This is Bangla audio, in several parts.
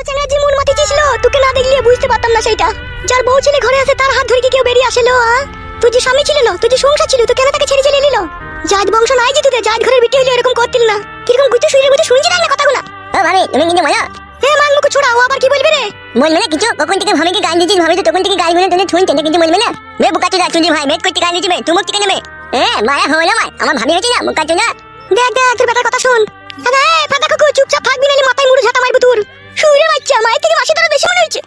চেংড়া যে মন মাটি ছিল তোকে না দেখলে বুঝতে পারতাম না সেটা। যার বউ ছেলে ঘরে আছে তার হাত ধরে কি কেউ বেরিয়ে আসলো? তুই যে স্বামী ছিল না, তুই যে সংসার ছিল, তো কেন তাকে ছেড়ে চলে এলো? জাত বংশ নাই যে তোদের, জাত ঘরের বিটি হইলে এরকম করতিল না। কিরকম গুতে শুইলে গুতে শুনছি না কথাগুলো। ও ভাবি তুমি কিন্তু মজা মান মুখ ছোড়া, ও আবার কি বলবে রে? বলবে না কিছু, কখন থেকে ভাবিকে গান দিচ্ছিস, ভাবি তো তখন থেকে গান গুলো তুমি শুনতে না, কিন্তু বলবে না বে বুকাচু যা চুজি ভাই মেট করতে গান দিচ্ছি তুমি থেকে নেবে। মায়া হলো না আমার ভাবি হয়েছে না বুকাচু না। দেখ দেখ তোর বেটার কথা শুন। আরে ফাদা কাকু চুপচাপ থাকবি নালে মাথায় মুড়ে ঝাঁটা মারবো তোর। শুইরে বাচ্চা মায়ের থেকে মাসি তোর বেশি মনে হচ্ছে।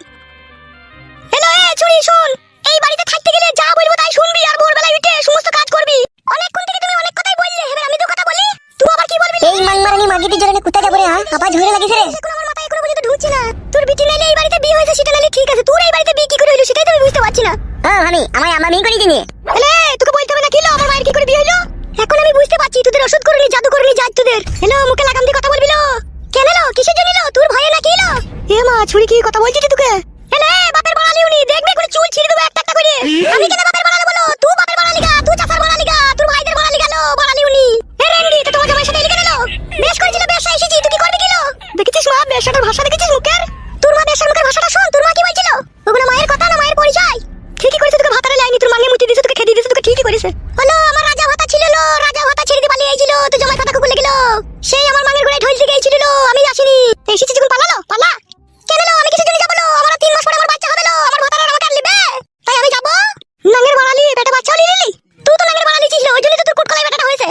হ্যালো চুরি শোন, এই বাড়িতে থাকতে গেলে যা বলবো তাই শুনবি আর ভোরবেলায় উঠে সমস্ত কাজ করবি। অনেকক্ষণ থেকে তুমি অনেক কথাই বললে, এবার আমি তো কথা বলি, তুই আবার কি বলবি? এই মাংমারানি মাগিটির জন্য কোথায় যাবো রে? আবার ঝরে লাগিছে রে। এখন আমার মাথায় কোনো পর্যন্ত ঢুকছে না। তোর বিটি নাইলে এই বাড়িতে বিয়ে হয়েছে সেটা নাইলে ঠিক আছে, তোর এই বাড়িতে বিয়ে কি করে হইলো সেটাই তো আমি বুঝতে পারছি না। ভাবি আমার আমার মেয়ে করে দিনি। এলে তোকে বলতে হবে না কিলো আমার মায়ের কি করে বিয়ে হইলো? এখন আমি বুঝতে পারছি তোদের ওষুধ করনি, জাদু করনি, জাত তোদের। হ্যালো মুখে লাগাম দিয়ে কথা বলবি লো। কেন লো? কিসের জন্য লো? তোর ভয়ে না কিলো? এ মা ছুরি কি কথা বলছিস তোকে? এলে বাপের বাড়ালি উনি দেখবে করে চুল ছিঁড়ে দেবো একটা একটা করে। আমি কেন বাপের বাড়ালে বলো? তুই বাপের বাড়ালি গা, তুই চাচার বাড়ালি গা, তোর ভাইদের বাড়ালি গেল বাড়ালি উনি। এ রেন্ডি তো তোমার জামাইয়ের সাথে এলি কেন লো? বেশ করেছিল, বেশ এসেছি, তুই কি করবি কিলো? দেখেছিস মা বেশাটার ভাষা দেখেছিস মুখের? তোর মা বেশার মুখের ভাষাটা শোন, তোর মা কি বলছিল? ওগুলো মায়ের কথা না মায়ের পরিচয়। ঠিকই করেছে, তোকে ভাতারে লাইনি, তোর মাঙ্গে মুতি দিয়েছে, তোকে খেতে দিয়েছে, তোকে ঠিকই করেছে। হলো আমার রাজা ভাতা ছিল লো, রাজা ভাতা ছেড়ে দিয়ে পালিয়ে আইছিল, তো জামাই কথা খুলে গেল। সেই আমার মাঙ্গের গোড়ায় ঢোল থেকে আইছিল লো, আমি আসিনি। এসেছি যখন পালালো, পালা। কেন লো? আমি কিসের জন্য যাবো লো? আমার 3 মাস পরে আমার বাচ্চা হবে লো, আমার ভাতারে আমাকে আনলিবে, তাই আমি যাবো। নাঙ্গের বাড়ালি বেটা বাচ্চা হলি নিলি, তুই তো নাঙ্গের বাড়ালি ছিল, ওই জন্য তো তোর কুটকলাই বেটাটা হয়েছে।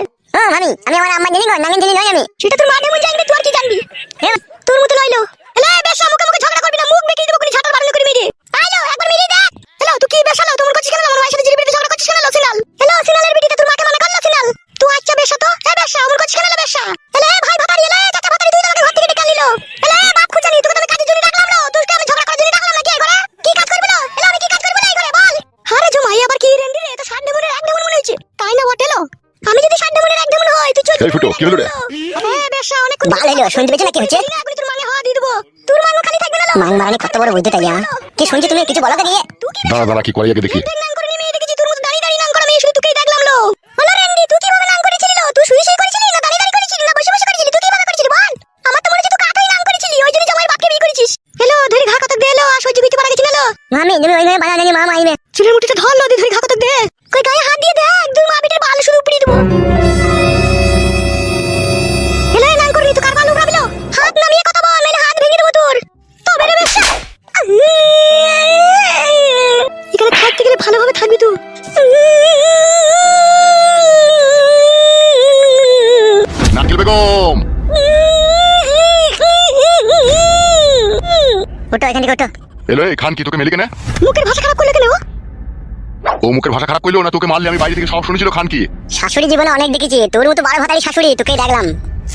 ভাবি আমি আমার আম্মা জানি গো, নাঙ্গেন জানি নয় আমি। সেটা তোর মা নেমন জানবি, তুই আর কি জানবি? তোর মতো লইলো। এলে বেশ মুখে মুখে ঝগড়া করবি না, মুখ বেঁকিয়ে দেবো, কোনি ছাটার বাড়ানো করে মেরে আইলো একবার মেরে দেখ। হ্যালো তুই কি বেশালো তোমরা করছিস কেন? আমার মায়ের সাথে জিরিবিতে ঝগড়া করছিস কেন লো সিনাল? হ্যালো সিনালের বিটিতে তোর মাকে মনে করলো সিনাল? তুই আচ্ছা বেশা তো বেশা আমার করছিস কেন লো বেশা? এলে ভাই ভাতারি, এলে চাচা ভাতারি, তুই আমাকে ঘর থেকে ডেকে আনলিলো। এলে বাপ খুঁজানি, তোকে তো আমি কাজের জন্য ডাকলাম লো, তুই আমি ঝগড়া করার জন্য ডাকলাম নাকি এই ঘরে? কি কাজ করবি লো? এলে আমি কি কাজ করবি না এই ঘরে বল? আরে জমাই আবার কি রেন্ডি রে? তো 60 ডেমনের 1 ডেমন মনে হচ্ছে, তাই না বটে লো? আমি যদি 60 ডেমনের 1 ডেমন হয় তুই চল। এই ফুটো কি হলো রে? বেশা অনেক ভালো হলো, শুনতে পেয়েছ না কি হচ্ছে? তোর মাঙ্গে হাওয়া দিয়ে দেবো, তোর মাঙ্গ খালি থাকবে না লো। মাংমারানি কত বড় বুদ্ধি তাই কি শুনছি তুমি কিছু বলো দিয়ে? দাঁড়া দাঁড়া কি করে আগে দেখি। নাং করে নিয়ে দেখেছি তোর মতো দাঁড়িয়ে দাঁড়িয়ে নাং করা মেয়ে, শুধু তোকেই দেখলাম লো। বলো রেন্ডি তুই কিভাবে নাং করেছিলি লো? তুই শুয়ে শুয়ে করেছিলি না দাঁড়িয়ে দাঁড়িয়ে করেছিলি না বসে বসে করেছিলি? তুই কিভাবে করেছিলি বল? আমার তো মনে হচ্ছে তুই কাকাই নাং করেছিলি, ওই জন্য জামাই বাপকে বিয়ে করেছিস। হ্যালো ধরে ঘা কতক দে লো, আর সহ্য করতে পারা গেছিল লো। মামি তুমি ওইভাবে বাধা দেনি, মা আইবে। চুলের মুঠিটা ধর লো, ধরে ঘা কতক দে। কই গায়ে হাত দিয়ে দেখ, দুই মা বিটের বাল শুধু উপড়িয়ে দেবো। হ্যালো নাং করবি তো কার বাল উপড়াবি লো? হাত নামিয়ে কথা বল, নাহলে হাত ভেঙে দেবো তোর। তবে রে বেশা এখানে থাকতে গেলে ভালোভাবে থাকবি তুই। নারকেল বেগম ওটো এখান থেকে ওটো। এলো এই খান কি তোকে মেলি কেন? মুখের ভাষা খারাপ করলে কেন? ও মুখের ভাষা খারাপ করলো না, তোকে মারলে আমি বাইরে থেকে সব শুনেছিল খান কি। শাশুড়ি জীবনে অনেক দেখেছি, তোর মতো বড় ভাতারি শাশুড়ি তোকে দেখলাম।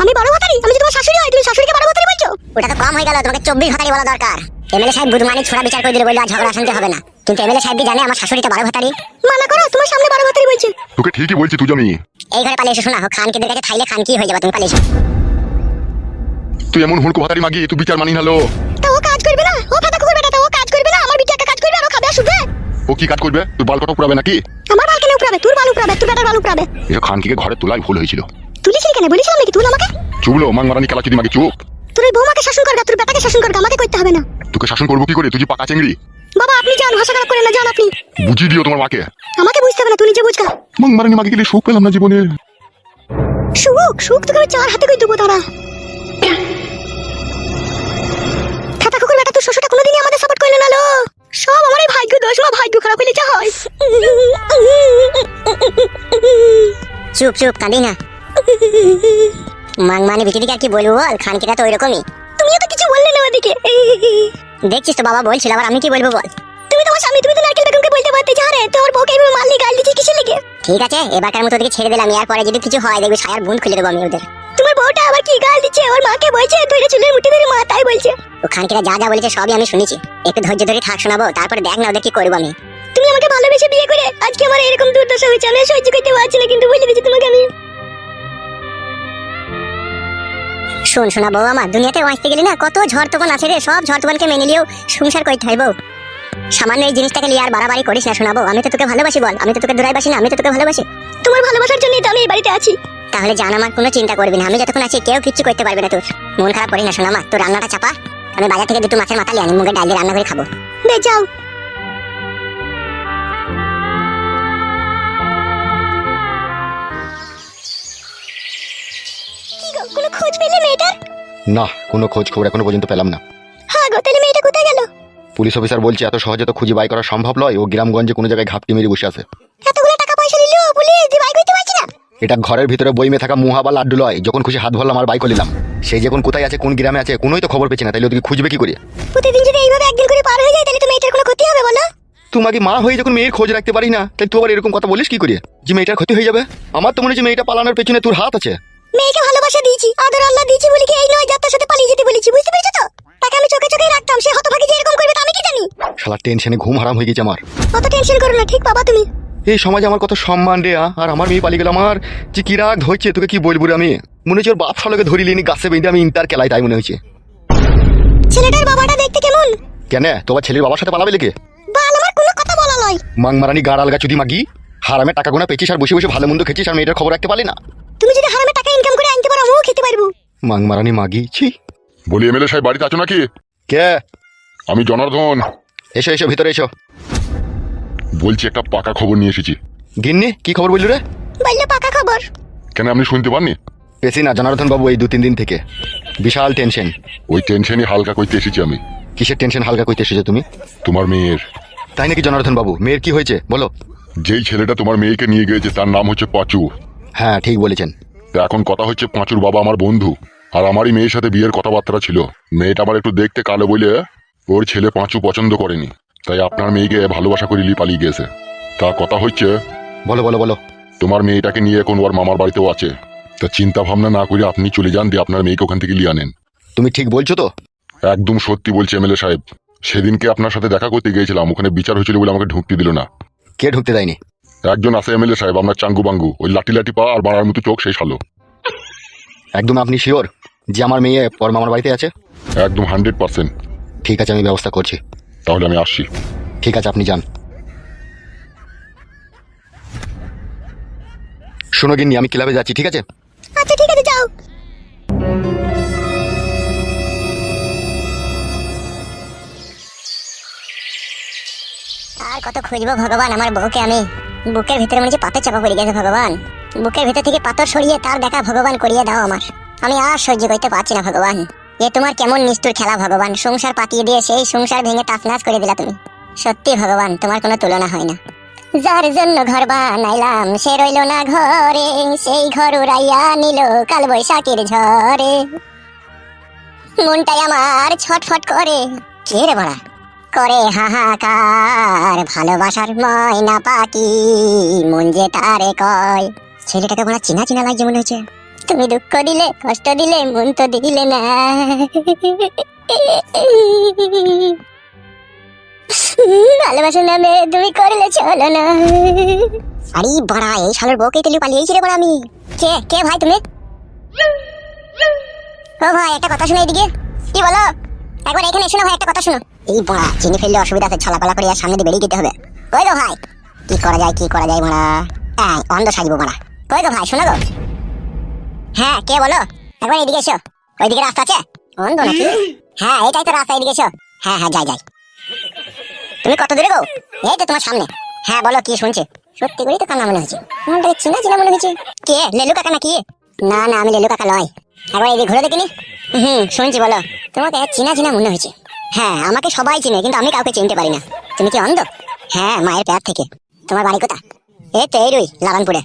আমি বড় ভাতারি? আমি যে তোমার শাশুড়ি হয়, তুমি শাশুড়িকে বড় ভাতারি বলছো? ওটা তো কম হয়ে গেল, তোমাকে 24 ভাতারি বলা দরকার। এমএলএ সাহেব বুধমানি ছোড়া বিচার করে দিলে, বললো আর ঝগড়া শান্তি হবে না, কিন্তু এমএলএ সাহেব জানে আমার শাশুড়িটা বড় ভাতারি। মানা করো, তোমার সামনে বড় ভাতারি বলছে। তোকে ঠিকই বলছি তুই আমি। এই ঘরে পালিয়ে এসে শোনা খান কেদের কাছে থাইলে খান কি হয়ে যাবে, তুমি পালিয়ে এসো। তুই এমন হুড়কো ভাতারি মাগি, তুই বিচার মানি নালো। তা ও কাজ করবে না? ও ফাটা কুকুর বেটা, তা ও কাজ করবে না? আমার বিটি একটা কাজ করবে আর ও খাবে আর শুবে? ও কি কাজ করবে? তুই বাল কটা পুরাবে নাকি? আমার বাল কেন উপড়াবে? তোর বাল উপড়াবে, তোর বেটার বাল উপড়াবে। এসব খানকিকে ঘরে তোলাই ভুল হয়েছিল। তুলিছিলি কেন? বলেছিলাম নাকি তুল আমাকে? চুবলো মাংমারানি খেলা চুদি মাগি চুপ। তোর এই বৌমাকে শাসন করগা, তোর বেটাকে শাসন করগা, আমাকে করতে হবে না। তোকে শাসন করবো কি করে? তুই যে পাকা চেংড়ি। বাবা আপনি যান, ভাষা খারাপ করেন না, যান আপনি। বুঝিয়ে দিও তোমার মাকে। আমাকে বুঝতে হবে না, তুই নিজে বুঝগা। মাংমারানি মাগি গেলে সুখ পেলাম না জীবনে। সুখ সুখ তোকে আমি 4 হাতে কই দেবো তারা। ফাটা কুকুর বেটা, তোর শ্বশুরটা কোনোদিনই আমাদের সাপোর্ট করলো না লো। সব আমার এই ভাগ্য দোষ, মা ভাগ্য খারাপ হইলে যা হয়। চুপ চুপ কাঁদি না। মাংমানি বিটি দিকে আর কি বলবো বল, খান কেটা তো ওইরকমই। তুমিও তো কিছু বললে না ওদিকে। দেখছিস তো বাবা বলছিল, আবার আমি কি বলবো বল? তুমি তোমার স্বামী, তুমি তো নারকেল বেগমকে বলতে পারতে যে আরে তোর বউকে এইভাবে মারলি, গাল দিচ্ছিস কিসের লেগে? ঠিক আছে এবারকার মতো ওদিকে ছেড়ে দিলাম, এরপরে যদি কিছু হয় দেখবি সায়ার বুন খুলে দেবো আমি ওদের। তোমার বউটা আবার কি গাল দিচ্ছে? ওর মাকে বলছে ধরে চুলের মুঠি ধরে মা তাই বলছে। ও খানকিরা যা যা বলেছে সবই আমি শুনেছি, একটু ধৈর্য ধরে থাক শোনাবো, তারপরে দেখ না ওদের কি করবো আমি। তুমি আমাকে ভালোবেসে বিয়ে করে আজকে আমার এরকম দুর্দশা হয়েছে, আমি সহ্য করতে পারছি না, কিন্তু বলে দিচ্ছি তোমাকে আমি। শোন শোনা বউ আমার, দুনিয়াতে বাঁচতে গেলে না কত ঝড় তুফান আছে রে, সব ঝড় তুফানকে মেনে নিয়েও সংসার করতে হয় বউ। সামান্য এই জিনিসটাকে নিয়ে আর বাড়াবাড়ি করিস না শোনাবো, আমি তো তোকে ভালোবাসি বল, আমি তো তোকে দূরাইবাসি না, আমি তো তোকে ভালোবাসি। তোমার ভালোবাসার জন্যই তো আমি এই বাড়িতে আছি। তাহলে জান আমার কোনো চিন্তা করবি না, আমি যতক্ষণ আছি কেউ কিচ্ছু করতে পারবে না তোর। মন খারাপ করিস না শোনা আমার, তোর রান্নাটা চাপা, আমি বাজার থেকে দুটো মাছের মাথা নিয়ে আনি, মুগের ডাল দিয়ে রান্না করে খাবো। বেশ যাও। কি গো, কোনো খোঁজ পেলে মেয়েটার? না, কোনো খোঁজ খবর এখনো পর্যন্ত পেলাম না। হ্যাঁ গো, তাহলে মেয়েটা কোথায় গেল? পুলিশ অফিসার বলছে এত সহজে তো খুঁজে বাই করা সম্ভব নয়, ও গ্রামগঞ্জে কোনো জায়গায় ঘাপটি মেরে বসে আছে। এতগুলো টাকা পয়সা নিল, পুলিশ দিয়ে বাইক হইতে পারছি না। এটা ঘরের ভিতরে বইমে থাকা মুহা বা লাড্ডু লয়, যখন খুশি হাত ভরলাম আর বাইক নিলাম। সেই যখন কোথায় আছে, কোন গ্রামে আছে, কোনোই তো খবর পেছি না, তাইলে ওদিকে খুঁজবে কি করে? প্রতিদিন যদি এইভাবে একদিন করে পার হয়ে যায়, তাহলে তো মেয়েটার কোনো ক্ষতি হবে বলো? তোমাকে মা হয়ে যখন মেয়ের খোঁজ রাখতে পারি না, তাই তুই আবার এরকম কথা বলিস কি করে যে মেয়েটার ক্ষতি হয়ে যাবে? আমার তো মনে হচ্ছে মেয়েটা পালানোর পেছনে তোর হাত আছে। মেয়েকে ভালোবাসা দিয়েছি, আদর আল্লাহ দিয়েছি বলে কি এই নয় যাত্রার সাথে পালিয়ে যেতে বলেছি, বুঝতে পেরেছো তো? তাকে আমি চোখে চোখে রাখতাম, সে হতভাগী যে এরকম করবে তা আমি কি জানি? শালা টেনশনে ঘুম হারাম হয়ে গেছে আমার। অত টেনশন করো না, ঠিক বাবা তুমি। এই সমাজে আমার কত সম্মান রে, আর আমার মেয়ে পালিয়ে গেল। আমার যে কি রাগ ধরছে, তোকে কি বলবো রে আমি। মনে হচ্ছে ওর বাপ শালাকে ধরি লিনি গাছে বেঁধে আমি ইন্টার খেলাই, তাই মনে হচ্ছে। ছেলেটার বাবাটা দেখতে কেমন? কেন তোমার ছেলের বাবার সাথে পালাবে লেগে? বাল, আমার কোনো কথা বলা নয়। মাংমারানি গাড় আলগা চুদি মাগি, হারামে টাকা গোনা পেয়েছিস আর বসে বসে ভালো মন্দ খেয়েছিস, আর মেয়েটার খবর রাখতে পারলি না। তুমি যদি হারামে টাকা ইনকাম করে আনতে পারো, আমিও খেতে পারবো। মাংমারানি মাগি ছি। বলি এমএলএ সাহেব বাড়িতে আছো নাকি? কে? আমি জনার্দন এসো এসো, ভিতরে এসো। বলছি, একটা পাকা খবর নিয়ে এসেছি। গিন্নি, কি খবর বললি রে? বললো পাকা খবর। কেন, আপনি শুনতে পাননি? পেছি না জনার্দন বাবু, এই 2-3 দিন থেকে বিশাল টেনশন। ওই টেনশনই হালকা করতে এসেছি আমি। কিসের টেনশন হালকা করতে এসেছো তুমি? তোমার মেয়ের। তাই নাকি জনার্দন বাবু? মেয়ের কি হয়েছে বলো? যেই ছেলেটা তোমার মেয়েকে নিয়ে গিয়েছে তার নাম হচ্ছে পাঁচু। হ্যাঁ ঠিক বলেছেন। তা এখন কথা হচ্ছে, পাঁচুর বাবা আমার বন্ধু, আর আমারই মেয়ের সাথে বিয়ের কথাবার্তা ছিল। মেয়েটা আমার একটু দেখতে কালো বলে ওর ছেলে পাঁচু পছন্দ করেনি, তাই আপনার মেয়েকে ভালোবাসা করে পালিয়ে গিয়েছে। তা কথা হচ্ছে, বলো বলো বলো। তোমার মেয়েটাকে নিয়ে এখন ওর মামার বাড়িতেও আছে। তা চিন্তা ভাবনা না করে আপনি চলে যান, দিয়ে আপনার মেয়েকে ওখান থেকে নিয়ে আনেন। তুমি ঠিক বলছো তো? একদম সত্যি বলছি এমএলএ সাহেব। সেদিনকে আপনার সাথে দেখা করতে গিয়েছিলাম, ওখানে বিচার হয়েছিল বলে আমাকে ঢুকতে দিল না। কে ঢুকতে দেয়নি? একজন আছে এমএলএ সাহেব, আপনার চাঙ্গু বাঙ্গু, ওই লাঠি লাঠি পা আর বাড়ার মতো চোখ, সেই শালো। একদম আপনি শিওর যে আমার মেয়ে ওর মামার বাড়িতে আছে? একদম 100%। ঠিক আছে, আমি ব্যবস্থা করছি। তাহলে আমি আসছি। ঠিক আছে, আপনি যান। শোনো গিন্নি, আমি ক্লাবে যাচ্ছি, ঠিক আছে? আচ্ছা ঠিক আছে, যাও। আর কত খুঁজবো ভগবান আমার বউকে আমি। বুকের ভিতরে মনে হচ্ছে পাথর চাপা পড়ে গেছে ভগবান। বুকের ভিতর থেকে পাথর সরিয়ে তার দেখা ভগবান করিয়ে দাও আমার। আমি আর সহ্য করতে পারছি না ভগবান। এ তোমার কেমন নিষ্ঠুর খেলা ভগবান, সংসার পাতিয়ে দিয়ে সেই সংসার ভেঙে টাসনাস করে দিলা তুমি। সত্যি ভগবান, তোমার কোনো তুলনা হয় না। যার জন্য ঘর বানাইলাম সে রইল না ঘরে, সেই ঘর উড়াইয়া নিল কাল বৈশাখীর ঝড়ে। মনটাই আমার ছটফট করে। কে রে বড়া? করে হাহাকার ভালোবাসার ময়না পাখি, মন যে তারে কয়। ছেলেটাকে বড় চিনা চিনা লাগছে মনে হচ্ছে। তুমি দুঃখ দিলে কষ্ট দিলে মন তো দিলে না। ভালোবাসা নামে তুমি করলে চলো না। আরে বড়া, এই শালোর বউকে তেলি পালিয়েছি রে বড়া আমি। কে কে ভাই তুমি? ও ভাই, একটা কথা শোনো এদিকে। কি বলো? একবার এখানে শোনো ভাই, একটা কথা শোনো। এই বড়া, চিনি ফেললে অসুবিধা আছে, ছলাপালা করে আর সামনে দিয়ে বেরিয়ে যেতে হবে। কই গো ভাই? কি করা যায় বড়া? হ্যাঁ, অন্ধ সাজবো বড়া। কই গো ভাই, শোনো গো। হ্যাঁ কে বলো? একবার এদিকে এসো। ওইদিকে রাস্তা আছে? অন্ধ নাকি? হ্যাঁ এটাই তো রাস্তা, এদিকে এসো। হ্যাঁ হ্যাঁ, যাই। তুমি কত দূরে গো? এই তো তোমার সামনে। হ্যাঁ বলো, কি শুনছে? সত্যি করেই তো কান্না মনে হচ্ছে। মনটাকে চিনা চিনা মনে হচ্ছে। কে, লেলু কাকা নাকি? না না, আমি লেলু কাকা নয়। একবার এদিকে ঘুরে দেখিনি। শুনছি, বলো। তোমাকে চিনা চিনা মনে হয়েছে। হ্যাঁ, আমাকে সবাই চিনে, কিন্তু আমি কাউকে চিনতে পারি না। তুমি কি অন্ধ? হ্যাঁ, মায়ের পেট থেকে। তোমার বাড়ি কোথা? এই তো এই লারানপুরে।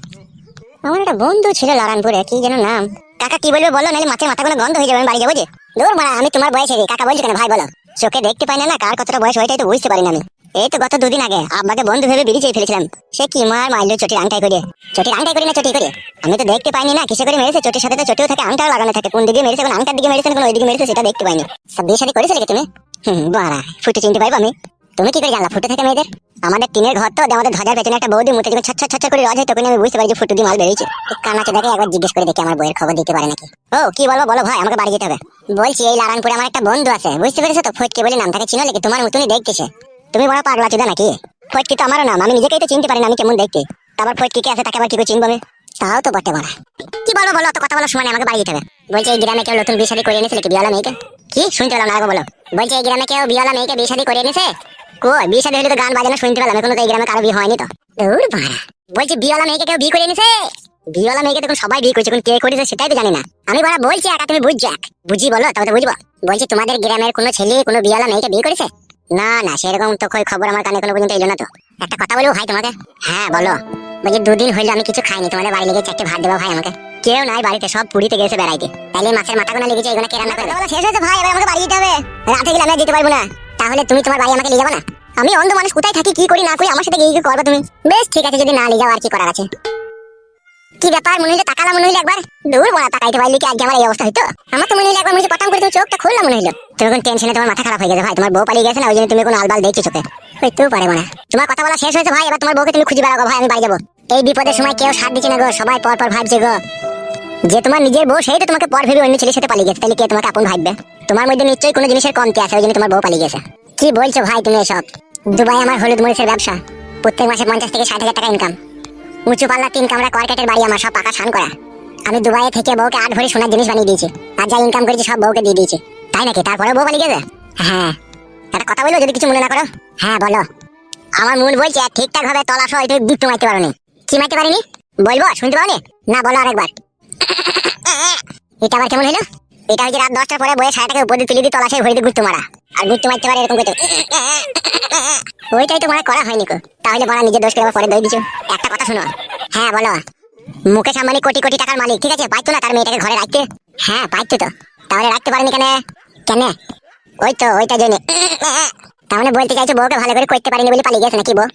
আমার একটা বন্ধু ছিল লারানপুরে, কি যেন নাম। কাকা কি বলবে বলো, নাহলে মাছের মাথা কোনো গন্ধ হয়ে যাবে, আমি বাড়ি যাবো যে। দূর মারা, আমি তোমার বয়সে কাকা বলছি কেন ভাই বলো? চোখে দেখতে পাই না, কার কতটা বয়স ওইটাই তো বুঝতে পারি না আমি। এই তো গত 2 দিন আগে আব্বাকে বন্ধু ভেবে বিড়ি চেয়ে ফেলেছিলাম। সে কি মার মারলো চটির আংটাই করে। না চটি করে। আমি তো দেখতে পাইনি না কিসে করে মেরেছে। চটির সাথে তো চটিও থাকে, আংটাও লাগানো থাকে। কোন দিকে মেরেছে, কোন আংটার দিকে মেরেছে, কোন ওই দিকে মেরেছে, সেটা দেখতে পাইনি। সব বিয়ে শাদী করেছিলে কি তুমি? বাড়া, ফুটে চিনতে পাইবো আমি? তুমি কি করে জানলা ফুটে থাকে মেয়েদের? আমাদের টিনের ঘর তো, আমাদের ধ্বজার পেছনে একটা বৌদি মুখে যখন ছট করে রজ হয়, তখন আমি বুঝতে পারি যে ফুটু দিয়ে মাল বেরিয়েছে। কানাচে দেখে একবার জিজ্ঞেস করে দেখি আমার বইয়ের খবর দিতে পারে নাকি। ও কি বলবো বলো ভাই, আমাকে বাড়ি যেতে হবে। বলছি, এই লারানপুরে আমার একটা বন্ধু আছে, বুঝতে পেরেছো তো? ফটকে বলে নাম, তাকে চিনো নাকি? তোমার মতনই দেখতেছে। তুমি বড় পাগলা চোদা নাকি? ফটকি তো আমারও নাম, আমি নিজেকেই তো চিনতে পারি না আমি কেমন দেখতে। তারপর ফটকি কে আছে, তাকে আবার কি করে চিনবো আমি? তাও তো বটে বড়া। কি বলবো বলো, তো কথা বলার সময় আমাকে বাড়ি যেতে হবে। বলছি, এই গ্রামে কেউ নতুন বিয়ে শাদী করে এনেছিল কি? বিয়ালা মেয়েকে? কি শুনতে পেলাম না, আগে বলো। বলছি এই গ্রামে কেউ বিয়েওয়ালা মেয়েকে বিয়ে শাদী করে এনেছে? কই বিয়ে শাদী হলে তো গান বাজানো শুনতে পেলাম, এখন তো এই গ্রামে কারো বিয়ে হয়নি তো। দূর বাড়া, বলছি বিয়েওয়ালা মেয়েকে কেউ বিয়ে করে এনেছে? বিয়েওয়ালা মেয়েকে তখন সবাই বিয়ে করছে, এখন কে করেছে সেটাই তো জানি না। আমি বড় বলছি একা, তুমি বুঝছো এক বুঝি বলো তবে তো বুঝবো। বলছি তোমাদের গ্রামের কোনো ছেলে কোনো বিয়েওয়ালা মেয়েকে বিয়ে করেছে? না না, সেরকম তো কই খবর আমার কানে কোনো পর্যন্ত এলো না তো। একটা কথা বলবো ভাই তোমাকে? হ্যাঁ বলো। বলছি দুদিন হইলো আমি কিছু খাইনি, তোমাদের বাড়ি লেগে 4টে ভাত দেবো ভাই আমাকে। কেউ নাই বাড়িতে, সব পুরীতে গেছে বেড়াইতে। তাইলে মাছের মাথা গোনা লেগেছে, এগুলো কে রান্না করবে? শেষ হয়েছে ভাই, এবার আমাকে বাড়ি যেতে হবে। রাতে গেলে আমি যেতে পারবো না। তাহলে তুমি তোমার বাড়ি আমাকে নিয়ে যাবো না? আমি অন্ধ মানুষ, কোথায় থাকি কি করি না করি আমার সাথে গিয়ে কি করবে তুমি? বেশ ঠিক আছে, যদি না নিয়ে যাও আর কি করার আছে। কি ব্যাপার মনে হইলো তাকালাম, মনে হইলো একবার। দূর বড়া, তাকাইতে পারলি কি আজকে আমার এই অবস্থা হইতো? আমার তো মনে হইলো একবার মনে হচ্ছে পটাম করে তুমি চোখটা খুললাম মনে হইলো। তুমি কোন টেনশনে তোমার মাথা খারাপ হয়ে গেছে ভাই, তোমার বউ পালিয়ে গেছে না, ওই জন্য তুমি কোন আলবাল দেখছো চোখে। হইতেও পারে মানে। তোমার কথা বলা শেষ হয়েছে ভাই, এবার তোমার বউকে তুমি খুঁজে বেড়াও ভাই, আমি বাড়ি যাবো। এই বিপদের সময় কেউ সাথ দিচ্ছে না গো, সবাই পর পর ভাবছে গো। যে তোমার নিজের বউ সেই তো তোমাকে পর ভেবে অন্য ছেলের সাথে পালিয়ে গেছে, তাহলে কে তোমাকে আপন ভাববে? তোমার মধ্যে নিশ্চয়ই কোনো জিনিসের কমতি আছে, ওই জন্য তোমার বউ পালিয়ে গেছে। কি বলছো ভাই তুমি এসব? দুবাই আমার হলুদ মরিচের ব্যবসা, প্রত্যেক মাসে 50 থেকে 60 হাজার টাকা ইনকাম। উঁচু পাল্লা 3 কামরা কর্কেটের বাড়ি, আমার সব পাকা ছান করা। আমি দুবাইয়ে থেকে বউকে 8 ভরি সোনার জিনিস বানিয়ে দিয়েছি, আর যা ইনকাম করেছি সব বউকে দিয়ে দিয়েছি। তাই নাকি? তারপরে বউ পালিয়ে গেছে? হ্যাঁ। একটা কথা বলো যদি কিছু মনে না করো। হ্যাঁ বলো। আমার মন বলছে ঠিকঠাক ভাবে তলা সহ এটা গিফট মারতে পারোনি। কি মারতে পারিনি বলবো? শুনতে পাওনি? না বলো আরেকবার। এটা আবার কেমন হলো? এটা হচ্ছে রাত 10টার পরে বইয়ের সারাটাকে উপর দিয়ে তুলে দিয়ে তলাশায় ভরে দিয়ে গুড়তে মারা। আর গুড়তে মারতে পারে এরকম করতে। ওইটাই তো মনে করা হয়নি কো। তাহলে বড় নিজের দোষ করে আবার পরে দই দিছো। একটা কথা শোনো। হ্যাঁ বলো। মুকেশ আম্বানি কোটি কোটি টাকার মালিক, ঠিক আছে, পাইতো না তার মেয়েটাকে ঘরে রাখতে? হ্যাঁ পাইতো তো। তাহলে রাখতে পারেনি কেন? কেন? ওই তো ওইটা জেনে। তার মানে বলতে চাইছো বউকে ভালো করে করতে পারিনি বলে পালিয়ে গেছে নাকি বউ?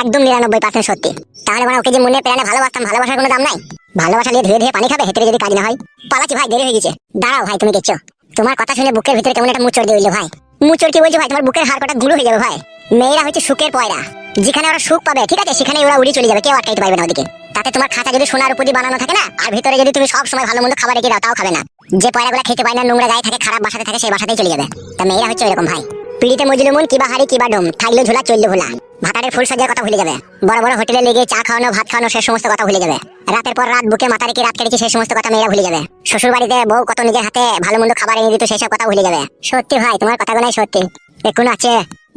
একদম 99% সত্যি। তাহলে মানে ওকে যে মনে প্রাণে ভালোবাসতাম, ভালোবাসার কোনো দাম নাই? ভালোবাসা নিয়ে ধুয়ে ধুয়ে পানি খাবে, হেঁটে যদি কাজ না হয়? পালাচ্ছি ভাই, দেরি হয়ে গেছে। দাঁড়াও ভাই, তুমি গেছো? তোমার কথা শুনে বুকের ভিতরে কেমন একটা মুচড় দিয়ে উঠলো ভাই। মুচড় কি বলছো ভাই? তোমার বুকের হাড় কটা গুঁড়ো হয়ে যাবে ভাই। মেয়েরা হচ্ছে সুখের পয়রা, যেখানে ওরা সুখ পাবে ঠিক আছে সেখানে ওরা উড়ে চলে যাবে, কেউ আটকাইতে পারবে না ওদিকে। তাতে তোমার খাঁচা যদি সোনার উপর দিয়ে বানানো থাকে না, আর ভিতরে যদি তুমি সব সময় ভালো মন্দ খাবার রেখে দাও, তাও খাবে না। যে পয়রাগুলো খেতে পায় না, নোংরা গায়ে থাকে, খারাপ বাসাতে থাকে, সেই বাসাতেই চলে যাবে। তা মেয়েরা হচ্ছে এরকম ভাই। পিড়িতে মজলুমুন কিবা হাড়ি কিবা ডোম, থাকলো ঝোলা চললো ভোলা। ভাতারের ফুল সাজার কথা ভুলে যাবে, বড় বড় হোটেলে লেগে চা খাওয়ানো ভাত খাওয়ানো সে সমস্ত কথা ভুলে যাবে। রাতের পর রাত বুকে মাথা রেখে রাত কেটেছে সেই সমস্ত কথা মেয়েরা ভুলে যাবে। শ্বশুর বাড়িতে বউ কত নিজের হাতে ভালো মন্দ খাবার এনে দিত, সেই সব কথা ভুলে যাবে। সত্যি ভাই, তোমার কথাগুলোই সত্যি। এখন আছে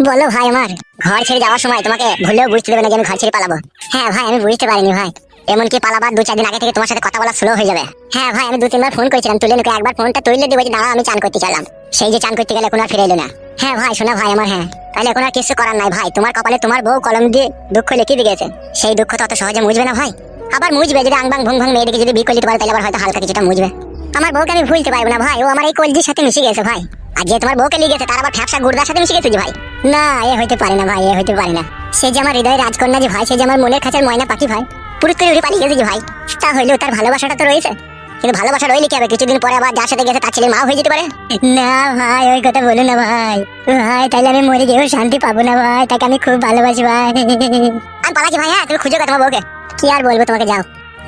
বলো ভাই, আমার ঘর ছেড়ে যাওয়ার সময় তোমাকে ভুলেও বুঝতে দেবে না যে আমি ঘর ছেড়ে পালাবো। হ্যাঁ ভাই, আমি বুঝতে পারিনি ভাই। এমনকি পালাবার 2-4 দিন আগে থেকে তোমার সাথে কথা বলা স্লো হয়ে যাবে। হ্যাঁ ভাই, আমি 2-3 বার ফোন করেছিলাম, তুলে নিকে একবার ফোনটা তুলে দেবো যে দাঁড়া আমি চান করতে চাইলাম। সেই যে চান করতে গেলে এখন আর ফিরে এলো না। হ্যাঁ ভাই শোনা ভাই আমার, হ্যাঁ তাহলে এখন আর কিছু করার নাই ভাই। তোমার কপালে তোমার বউ কলম দিয়ে দুঃখ লিখে দিয়ে গেছে, সেই দুঃখ তো অত সহজে মুছবে না ভাই। আবার মুছবে যদি আংবাং ভুং ভাং মেয়েদিকে যদি বিয়ে করতে পারে, তাহলে আবার হয়তো হালকা কিছুটা মুছবে। আমার বউকে আমি ভুলতে পারবো না ভাই, ও আমার এই কলজির সাথে মিশে গেছে ভাই। আর যে তোমার বউকে নিয়ে গেছে তার আবার ফ্যাপসা গুড়দার সাথে মিশে গেছে যে ভাই। না এ হইতে পারে না ভাই, এ হইতে পারে না। সে যে আমার হৃদয়ের রাজকন্যা যে ভাই, সে যে আমার মনের খাঁচার ময়না পাখি ভাই, পুরুষ করে উড়ে পালিয়ে গেছে যে ভাই। তা হইলেও তার ভালোবাসাটা তো রয়েছে, কিন্তু ভালোবাসা রইলে কি হবে? কিছুদিন পরে আবার যার সাথে গেছে তার ছেলে মা হয়ে যেতে পারে। না ভাই ওই কথা বলো না ভাই, ভাই তাহলে আমি মরে গিয়েও শান্তি পাবো না ভাই, তাকে আমি খুব ভালোবাসি ভাই। আমি পালাচ্ছি ভাই। হ্যাঁ তুমি খুঁজো তোমার বউকে। কি আর বলবো তোমাকে, যাও।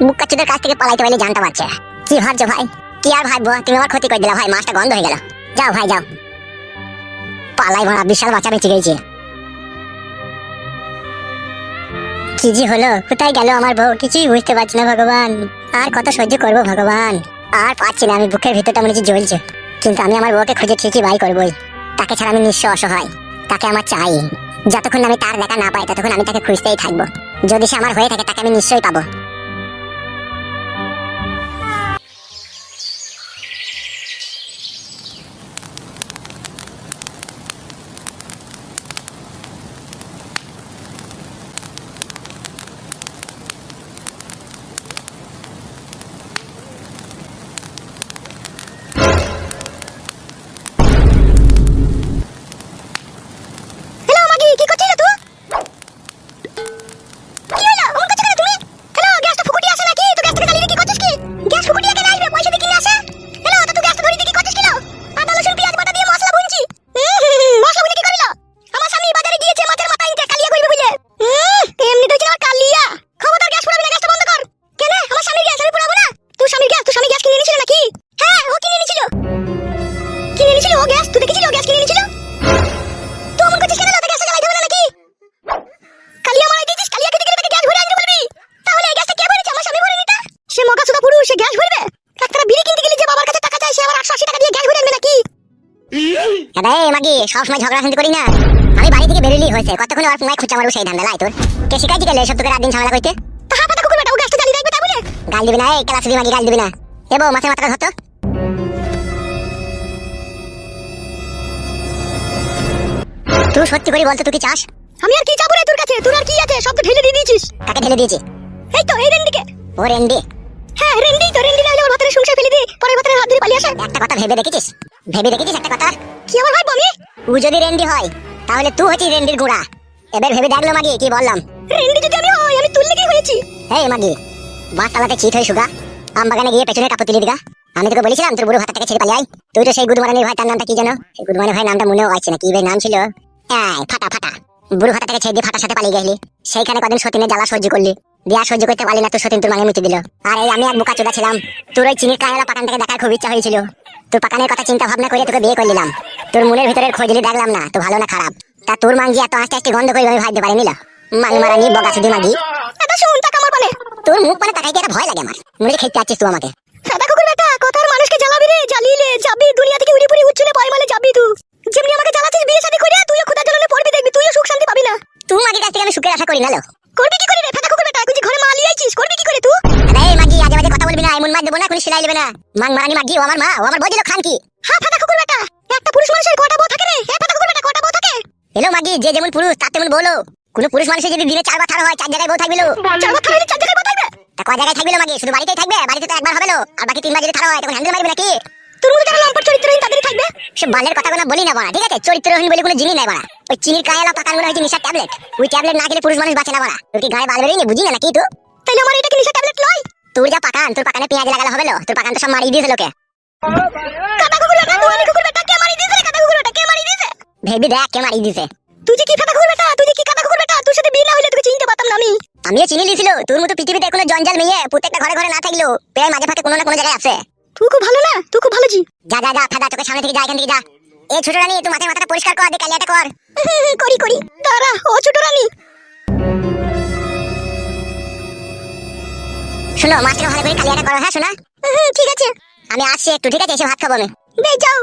মুখ কাচ্চুদের কাছ থেকে পালাইতে পারলে জানটা পাচ্ছে। কি ভাবছো ভাই? কি আর ভাববো, তুমি আমার ক্ষতি করে দিলা ভাই, মাছটা গন্ধ হয়ে গেল। যাও ভাই যাও, পালাই ভরা বিশাল বাচ্চা বেঁচে গেছে। কি যে হলো, কোথায় গেল আমার বউ, কিছুই বুঝতে পারছি না ভগবান। আর কত সহ্য করবো ভগবান, আর পারছি না। আমি বুকের ভিতরটা মনে হচ্ছে জ্বলছে, কিন্তু আমি আমার বউকে খুঁজে ঠিকই বাই করবোই। তাকে ছাড়া আমি নিঃস্ব অসহায়, তাকে আমার চাই। যতক্ষণ আমি তার দেখা না পাই ততক্ষণ আমি তাকে খুঁজতেই থাকবো। যদি সে আমার হয়ে থাকে তাকে আমি নিশ্চয়ই পাবো। হ্যালো মাগি, কি করছিস তুই? কি হলো? অমন করছিস কেন তুমি? হ্যালো, গ্যাসটা ফুকুটি আসে নাকি? তুই গ্যাসটাকে জ্বালিয়ে কি করছিস কি? গ্যাস ফুকুটি কেন আসবে? পয়সা দিয়ে কিনে আসে। হ্যালো, তুই গ্যাসটা ধরিয়ে দিয়ে কি করছিস কি? আদা রসুন পেঁয়াজ বাটা দিয়ে মশলা বুনছি। মশলা বুনে কি করল? আমার স্বামী বাজারে গিয়েছে মাছের মাথা আনতে, কালিয়া করবে বুঝলে। এমনি তো আমার কালিয়া। খবরদার গ্যাস পোড়াবি না, গ্যাসটা বন্ধ কর। কেন? আমার স্বামীর গ্যাস আমি পোড়াবো না? তোর স্বামী গ্যাস কিনে এনেছিল নাকি? হ্যাঁ ও কিনে এনেছিল। কিনে এনেছিল ও গ্যাস? তুই দেখেছিলি ও গ্যাস কিনে এনেছিল? তুই অমন করছিস কেন? তো গ্যাসটা জ্বালাইতে হবে না নাকি? কালিয়া মারাই দিয়েছিস, কালিয়া খেতে গেলে তাকে গ্যাস ভরে আনতে বলবি। তাহলে এই গ্যাসটা কে ভরেছে? আমার স্বামী ভরে নিতা। সে মগাসুদা পুরুষ, সে গ্যাস ভরবে? একটা বিড়ি কিনতে গেলে যে বাবার কাছে টাকা চাই, সে আবার 880 টাকা দিয়ে গ্যাস ভরে আনবে নাকি? দাদা এই মাগি সবসময় ঝগড়া শান্তি করি না। আমি বাড়ি থেকে বেরোলেই হয়েছে কতক্ষণ আর পুঙ্গায় খুঁজা মারবো সেই ধান্দা লাই তোর। কে শিখাইছি গেলে সব তোকে রাত দিন ঝামেলা করতে? তাহা পাতা কুকুর বেটা ও গাছটা জ্বালিয়ে রাখবে তাই বলে? গাল দিবি না এই ক্লাসে মাগি গাল দিবি না। এবো মাছের মাথাটা ধরতো। তুই সত্যি করে বলতো তুই কি চাস? আমি আর কি চাবো রে তোর কাছে? তোর আর কি আছে? সব তো ঢেলে দিয়ে দিয়েছিস। কাকে ঢেলে দিয়েছি? এই তো এই রেন্ডিকে। ও রেন্ডি? হ্যাঁ রেন্ডি তো, রেন্ডি না হলে ওর ভাতের সংসার ফেলে দিয়ে পরের ভাতের হাত ধরে পালিয়ে আসে। একটা কথা ভেবে দেখেছিস? ভেবে দেখেছিস একটা কথা? কি আমার ভাই বমি? ও যদি রেন্ডি হয় তাহলে তুই হচ্ছিস রেন্ডির গুড়া। এবার ভেবে দেখলো মাগি কি বললাম? রেন্ডি যদি আমি হই আমি তুল লেগেই হয়েছি। এই মাগি বাস চালাতে চিত হয়ে সুগা আম বাগানে গিয়ে পেছনে কাপড় তুলে দিগা। আমি তোকে বলেছিলাম তোর বুড়ো ভাতাটাকে ছেড়ে পালিয়ে আয়। তুই তো সেই গুদমারানির ভাই, তার নামটা কি জানো? সেই গুদমারানির ভাই নামটা মনেও আসছে না, কি ভাই নাম ছিল? ফাটা ফাটা। বুড়ো ভাতাটাকে ছেড়ে দিয়ে ফাটার সাথে পালিয়ে গেলি। সেইখানে কদিন সতীনের জ্বালা সহ্য করলি, দিয়া সহ্য করতে পারলি না, তোর সতীন তোর মাঙে মিটে দিল। আর এই আমি এক বোকা চোদা ছিলাম, তোর ওই চিনির কাঁড়া পাকানটাকে দেখার খুব ইচ্ছা হয়েছিল। তোর পাকানের কথা চিন্তা ভাবনা করে তোকে বিয়ে করলাম। তোর মনের ভিতরের খোঁজ নিয়ে দেখলাম না তো ভালো না খারাপ। তা তোর মাঙ্গি এত আস্তে আস্তে গন্ধ করে আমি ভাবতে পারিনি। মাং মারানি বগা সুদি মাগি। এটা শুন টাকা আমার পানে। তোর মুখ মানে তাকাইতে একটা ভয় লাগে আমার। মনে খেতে চাচ্ছিস তুই আমাকে? সাদা কুকুর বেটা কথার মানুষকে জ্বালাবি রে, জ্বালিলে যাবি দুনিয়া থেকে উড়ি পুড়ি উচ্ছলে পয়মালে যাবি তুই। যেমনি আমাকে জ্বালাচ্ছিস বিয়ে শাদী করে তুইও খোদা জ্বালালে পড়বি, দেখবি তুইও সুখ শান্তি পাবি না। তুই মাগির কাছ থেকে আমি সুখের আশা করি না লো। করবি কি করে রে ফাটা কুকুর বেটা? তুই যে ঘরে মালি আইছিস করবি কি করে তুই? আরে মাগি আজে বাজে কথা বলবি না, এমন মার দেবো না কোন সেলাই নেবে না। মাং মারানি মাগি ও আমার মা, ও আমার বই দিল খান কি? হ্যাঁ ফাটা কুকুর বেটা, একটা পুরুষ মানুষের কটা বউ থাকে রে? হ্যাঁ ফাটা কুকুর বেটা কটা বউ থাকে? এলো মাগি যে যেমন পুরুষ তার তেমন বলো। কোন পুরুষ মানুষের যদি দিনে 4 বার থাড়া হয় 4 জায়গায় বউ থাকবে লো। চার বছর হইলে চার জায়গায় বউ থাকবে? তা কয় জায়গায় থাকবে লো মাগি? শুধু বাড়িতেই থাকবে? বাড়িতে তো একবার হবে লো, আর বাকি 3 বার যদি থাড়া হয় তখন হ্যান্ডেল মারবে নাকি? তোর মতো যারা লম্পট চরিত্রহীন তাদেরই থাকবে। সব বালের কথা কোনো বলি না বাড়া, ঠিক আছে? চরিত্রহীন বলে কোনো জিনিস নাই বাড়া। ওই চিনির কায়লা পাকানগুলো হচ্ছে নিশা ট্যাবলেট। ওই ট্যাবলেট না খেলে পুরুষ মানুষ বাঁচে না বাড়া। তোর কি গায়ে বাল বেরিয়ে বুঝি না নাকি তুই? তাইলে আমার এটা কি নিশা ট্যাবলেট লয়? তোর যা পাকান, তোর পাকানে পেঁয়াজ লাগালে হবে লো? তোর পাকান তো সব মারিয়ে দিয়েছে লোকে। কাটা কুকুর বেটা তুই কুকুর বেটা কে মারি দিয়েছে রে? কাটা কুকুর বেটা কে মারি দিয়েছে? ভেবি দেখ কে মারিয়ে দিয়েছে। তুই যে কি ফাটা কুকুর বেটা, তুই যে কি কাটা কুকুর বেটা? তোর সাথে বিয়ে না হইলে তোকে চিনতে পারতাম না আমি। আমিও চিনি দিয়েছিল তোর মতো পৃথিবীতে কোনো জঞ্জাল মেয়ে প্রত্যেকটা ঘরে ঘরে না থাকলেও প্রায় মাঝে ফাঁকে কোনো না কোনো জায়গায় আছে। তুই খুব ভালো না, তুই খুব ভালো জি। যা যা যা ফাদা চোখের সামনে থেকে যা, এখান থেকে যা। এই ছোট রানী তুই মাথায় মাথাটা পরিষ্কার কর, দে কালিয়াটা কর। করি করি তারা ও ছোট রানী। শোনো মাছটাকে ভালো করে কালিয়াটা করো, হ্যাঁ শোনা? ঠিক আছে আমি আসছি একটু, ঠিক আছে? এসে ভাত খাবো আমি। বে যাও।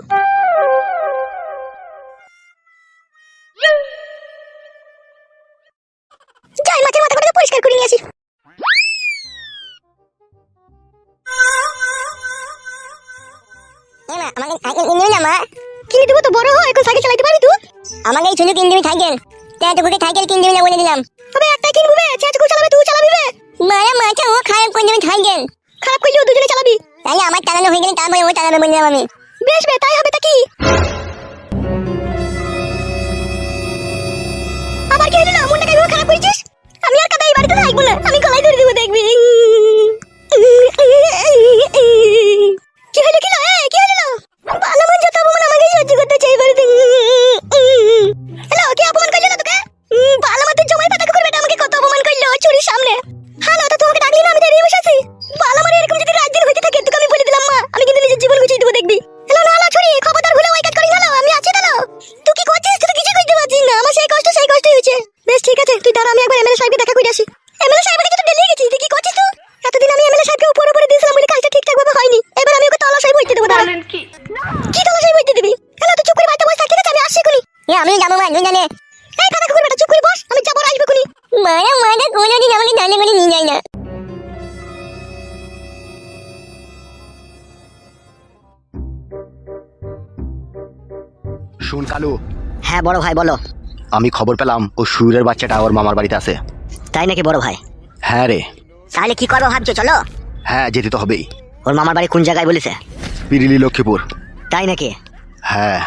যাই মাছের মাথাটা পরিষ্কার করে নিয়ে আসি। এ মা আমাকে সাইকেল কিনে দিবি না মা? কিনে দেবো তো বড় হয়, এখন সাইকেল চালাতে পারবি তুই? আমাকে এই সুযোগ কিনে দিবি সাইকেল। তাই তোকে সাইকেল কিনে দিবি না বলে দিলাম। তবে একটাই কিনবো বে, চেঁচকু চালাবে তুই চালাবি বে। মারা মাথা ও খারাপ করে দেবে সাইকেল। খারাপ করলেও দুজনে চালাবি। তাহলে আমার চালানো হয়ে গেলে তারপরে ও চালাবে বলে দিলাম আমি। বেশ বে তাই হবে তা কি? আবার কি হলো না? মনটা কেমন খারাপ করেছিস? আমি আর কাদাই বাড়িতে থাকবো না, আমি গলায় ধরে দেবো দেখবি। কি হলো কি হলো? কি হলো? ভালো মন যত অপমান আমাকে সহ্য করতে চাই বাড়িতে। হ্যালো কি অপমান করলো না তোকে? ভালো মতো জমাই পাতা কুকুর বেটা আমাকে কত অপমান করলো চুরির সামনে। হ্যালো তো তোমাকে ডাকলি না, আমি দাঁড়িয়ে বসে আছি। ভালো মানে এরকম যদি রাত দিন হইতে থাকে তোকে আমি বলে দিলাম মা, আমি কিন্তু নিজের জীবন গুছিয়ে দেবো দেখবি। হ্যালো না হ্যালো ছুরি খবরদার ভুলে ওই কাজ করি না। আমি আছি দাঁড়া। তুই কি করছিস? তুই তো কিছু করতে পারছিস না, আমার সেই কষ্টই হয়েছে। বেশ ঠিক আছে তুই দাঁড়া, আমি একবার এমএলএ সাহেবকে দেখা করে আসি। এমএলএ সাহেবের কাছে তো ডেলি গেছিস, তুই কি করছিস তুই? এতদিন আমি এমএলএ সাহেবকে উপরে উপরে দিয়েছিলাম বলে কাজটা ঠিকঠাক ভাবে হয়নি। এবার আমি ওকে তলাশাই বইতে দেবো। দাঁড়া কি তলাশাই বইতে দিবি? হ্যালো তুই চুপ করে বাড়িতে বসে থাক, ঠিক আছে? আমি আসছি এখনই। আমি যাবো মা, তুই জানে। এই ফাটা কুকুর বেটা চুপ করে বস, আমি যাবো আর আসবো এখনই। মারা মারা কোনোদিন আমাকে জানে করে নিয়ে যায় না। শোন কালু, হ্যাঁ বড় ভাই বলো। আমি খবর পেলাম ও সুরের বাচ্চাটা ওর মামার বাড়িতে আছে। তাই নাকি বড় ভাই? হ্যাঁ রে। তাহলে কি করবো ভাবছো? চলো। হ্যাঁ যেতে তো হবেই। ওর মামার বাড়ি কোন জায়গায় বলেছে? পিরিলি লক্ষ্মীপুর। তাই নাকি? হ্যাঁ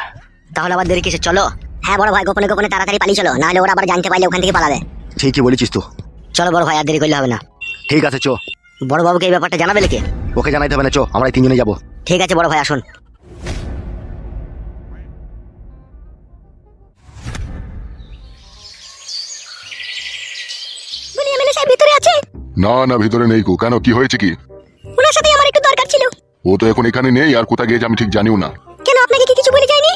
তাহলে আবার দেরি কিসে? চলো। হ্যাঁ বড় ভাই গোপনে গোপনে তাড়াতাড়ি পালিয়ে চলো, নাহলে ওরা আবার জানতে পারলে ওখান থেকে পালাবে। ঠিকই বলেছিস তো। চলো বড় ভাই, আর দেরি করলে হবে না। ঠিক আছে চো। বড় বাবুকে এই ব্যাপারটা জানাবে নাকি? ওকে জানাইতে হবে না, চো আমরা 3 জনে যাবো। ঠিক আছে বড় ভাই আসুন। বলি এমএলএ সাহেব ভিতরে আছে? না না ভিতরে নেই কো। কেন কি হয়েছে কি? ওনার সাথে আমার একটু দরকার ছিল। ও তো এখন এখানে নেই, আর কোথায় গিয়েছে আমি ঠিক জানিও না। কেন আপনাকে কি কিছু বলে যায়নি?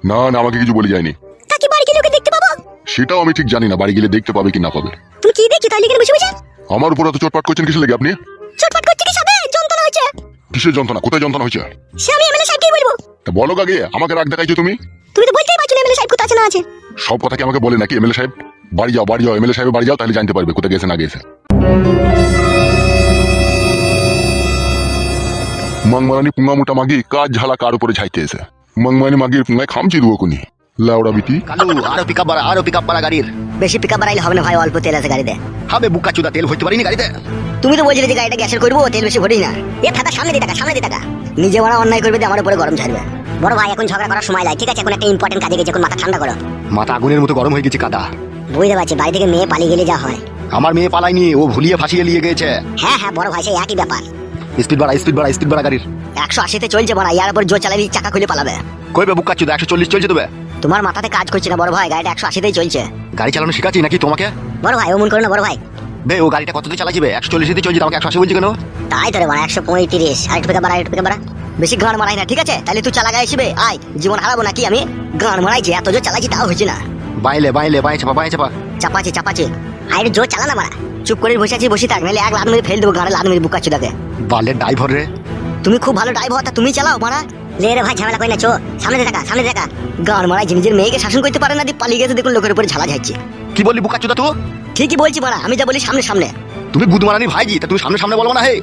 না না আমাকে কিছু বলে যায়নি। তা কি বাড়ি গেলে ওকে দেখতে পাবো? সেটাও আমি ঠিক জানি না, বাড়ি গেলে দেখতে পাবে কি না পাবে। তুমি কি দেখছি তাহলে এখানে বসে বসে? আমার উপর এত চটপাট করছেন কিসের লেগে আপনি? চটপট করছে কি সাথে? যন্ত্রণা হচ্ছে। কিসের যন্ত্রণা? কোথায় যন্ত্রণা হয়েছে? সে আমি এমএলএ সাহেবকেই বলবো। তা বলো আগে, আমাকে রাগ দেখাইছো তুমি। তুমি তো বলতেই পারছো না এমএলএ সাহেব কোথায় আছে না আছে। সব কথা কি আমাকে বলে নাকি এমএলএ সাহেব? বাড়ি যাও এমএলএ সাহেব বাড়ি যাও, তাহলে জানতে পারবে কোথায় গেছে না গেছে। মংমারানি পুঙ্গা মোটা মাগি কাজ ঝালা কার উপরে ঝাইতে এসে মংমারানি মাগির পুঙ্গায় খামচি দেবো কোনি লাউড়া বিটি। কালু আরো পিক আপ বাড়া গাড়ির। বেশি পিকআপ বাড়াইলে হবে না ভাই, অল্প তেল আছে গাড়িতে। হবে বুকা চুদা, তেল ভরতে পারিনি গাড়িতে। তুমি তো বলছিলে যে গাড়িটা গ্যাসের করবো, তেল বেশি ভরিস না। এ ফাটা সামনে দিয়ে টাকা নিজে বড় অন্যায় করবে দিয়ে আমার উপরে গরম ছাড়বে। বড় ভাই এখন ঝগড়া করার সময় নাই, ঠিক আছে? এখন একটা ইম্পর্টেন্ট কাজে গেছে, এখন মাথা ঠান্ডা করো। মাথা আগুনের মতো গরম হয়ে গেছে কাদা। বুঝতে পারছি, বাড়ি থেকে মেয়ে পালিয়ে গেলে যা হয়। আমার মেয়ে পালাইনি, ও ভুলিয়ে ফাঁসিয়ে নিয়ে গেছে। হ্যাঁ বড় ভাই, সেই একই ব্যাপার। স্পিড বাড়া গাড়ির। 180-তে চলছে বড়, ইয়ার উপর জোর চালাবি চাকা খুলে পালাবে। কইবে বুকা চুদা 140 চলছে তবে। তোমার মাথাতে কাজ করছে না বড় ভাই, গাড়িটা 180-তেই চলছে। গাড়ি চালানো শিখাচ্ছি নাকি তোমাকে? বড় ভাই অমন করো না বড় ভাই। বে ও গাড়িটা কততে চালাছিবে? 140-তে চলছে, আমাকে 180 বলছি কেন? তাই তো রে বড়, 135। আরেকটু পিকআপ বাড়া। বেশি গান মারাই না, ঠিক আছে? তাহলে তুই চালা গায়ে আসবে, আয় জীবন হারাবো নাকি আমি? গান মারাইছি, এত জোর চালাইছি তাও হয়েছে না। বাইলে বাই চাপা। চাপাচ্ছি। আরে জোর চালা না বাড়া, চুপ করে বসে থাক, নাহলে এক লাত মেরে ফেল দেবো গাড়ি, লাত মেরে বুকা চুদাকে। বালের ড্রাইভার রে। তুমি খুব ভালো ড্রাইভার, তা তুমি চালাও মারা। লে রে ভাই, ঝামেলা কই না, চো সামনে দেখা। গান মারাই নিজের মেয়েকে শাসন করতে পারে না, দিয়ে পালিয়ে গেছে, দেখুন লোকের উপরে ঝালা যাচ্ছে। কি বললি বুকা চুদা তুই? ঠিকই বলছি মারা, আমি যা বলি সামনে। তুমি বুধ মারানি ভাইজি, তা তুমি সামনে বলবো না হে।